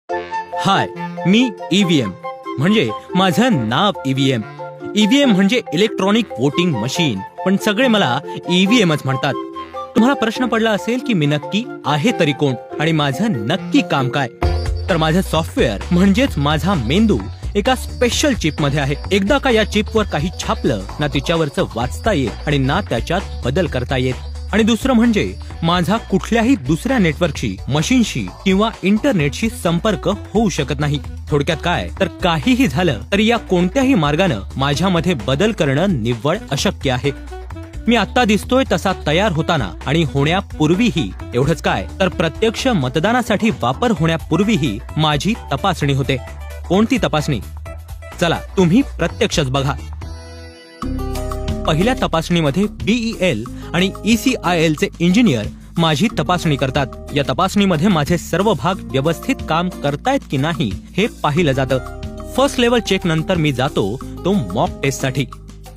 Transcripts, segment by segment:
हाय, मी EVM म्हणजे माझं नाव EVM. EVM म्हणजे इलेक्ट्रॉनिक वोटिंग मशीन, पण सगळे मला ईव्हीएमच म्हणतात. तुम्हाला प्रश्न पडला असेल की मी नक्की आहे तरी कोण आणि माझं नक्की काम काय. तर माझं सॉफ्टवेअर म्हणजेच माझा मेंदू एका स्पेशल चिप मध्ये आहे. एकदा का या चिपवर काही छापलं ना तिच्यावरचं वाचता येत आणि ना त्याच्यात बदल करता येत. आणि दुसरं म्हणजे माझा कुठल्याही दुसऱ्या नेटवर्कशी, मशीनशी किंवा इंटरनेटशी संपर्क होऊ शकत नाही. थोडक्यात काय, तर काहीही झालं तरी या कोणत्याही मार्गानं माझ्यामध्ये बदल करणं निव्वळ अशक्य आहे. मी आता दिसतोय तसा तयार होताना आणि होण्यापूर्वीही, एवढंच काय तर प्रत्यक्ष मतदानासाठी वापर होण्यापूर्वीही माझी तपासणी होते. कोणती तपासणी? चला तुम्ही प्रत्यक्षच बघा. पहिल्या तपासणीमध्ये BEL आणि ECIL चे इंजिनियर माझी तपासणी करतात. या तपासणीमध्ये माझे सर्व भाग व्यवस्थित काम करतायत की नाही हे पाहिलं जातं. फर्स्ट लेवल चेक नंतर मी जातो तो मॉक टेस्ट साठी.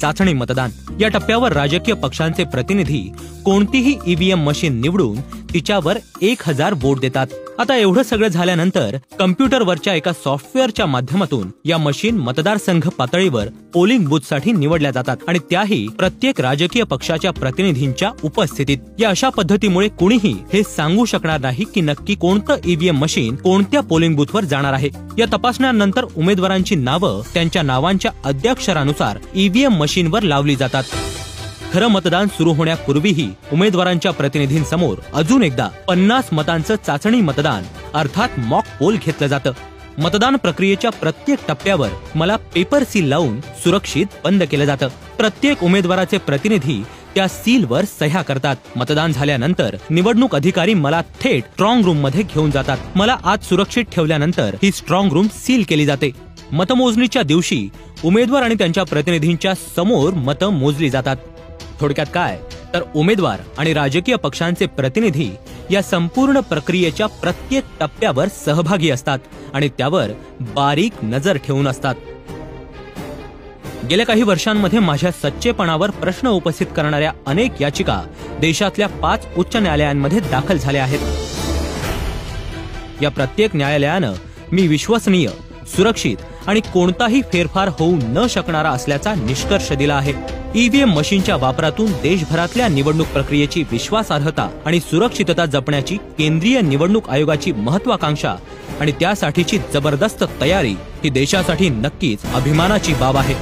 चाचणी मतदान या टप्प्यावर राजकीय पक्षांचे प्रतिनिधी कोणतीही ईव्हीएम मशीन निवडून तिच्यावर 1000 वोट देतात. आता एवढं सगळं झाल्यानंतर कम्प्युटरवरच्या एका सॉफ्टवेअरच्या माध्यमातून या मशीन मतदारसंघ पातळीवर पोलिंग बूथ साठी निवडल्या जातात आणि त्याही प्रत्येक राजकीय पक्षाच्या प्रतिनिधींच्या उपस्थितीत. या अशा पद्धतीमुळे कुणीही हे सांगू शकणार नाही की नक्की कोणतं ईव्हीएम मशीन कोणत्या पोलिंग बूथवर जाणार आहे. या तपासण्यानंतर उमेदवारांची नावं त्यांच्या नावांच्या अद्याक्षरानुसार ईव्हीएम मशीनवर लावली जातात. खरं मतदान सुरू होण्यापूर्वीही उमेदवारांच्या प्रतिनिधींसमोर अजून एकदा 50 मतांचं चाचणी मतदान अर्थात मॉक पोल घेतलं जातं. मतदान प्रक्रियेच्या प्रत्येक टप्प्यावर मला पेपर सील लावून सुरक्षित बंद केलं जातं. प्रत्येक उमेदवाराचे प्रतिनिधी त्या सीलवर सह्या करतात. मतदान झाल्यानंतर निवडणूक अधिकारी मला थेट स्ट्रॉंग रूम मध्ये घेऊन जातात. मला आत सुरक्षित ठेवल्यानंतर ही स्ट्रॉंग रूम सील केली जाते. मतमोजणीच्या दिवशी उमेदवार आणि त्यांच्या प्रतिनिधींच्या समोर मतं मोजली जातात. थोडक्यात काय, तर उमेदवार आणि राजकीय पक्षांचे प्रतिनिधी या संपूर्ण प्रक्रियेच्या प्रत्येक टप्प्यावर सहभागी असतात आणि त्यावर बारीक नजर ठेवून असतात. गेल्या काही वर्षांमध्ये माझ्या सच्चेपणावर प्रश्न उपस्थित करणाऱ्या अनेक याचिका देशातल्या 5 उच्च न्यायालयांमध्ये दाखल झाल्या आहेत. या प्रत्येक न्यायालयानं मी विश्वसनीय, सुरक्षित आणि कोणताही फेरफार होऊ न शकणारा असल्याचा निष्कर्ष दिला आहे. ईव्हीएम मशीनच्या वापरातून देशभरातल्या निवडणूक प्रक्रियेची विश्वासार्हता आणि सुरक्षितता जपण्याची केंद्रीय निवडणूक आयोगाची महत्वाकांक्षा आणि त्यासाठीची जबरदस्त तयारी ही देशासाठी नक्कीच अभिमानाची बाब आहे.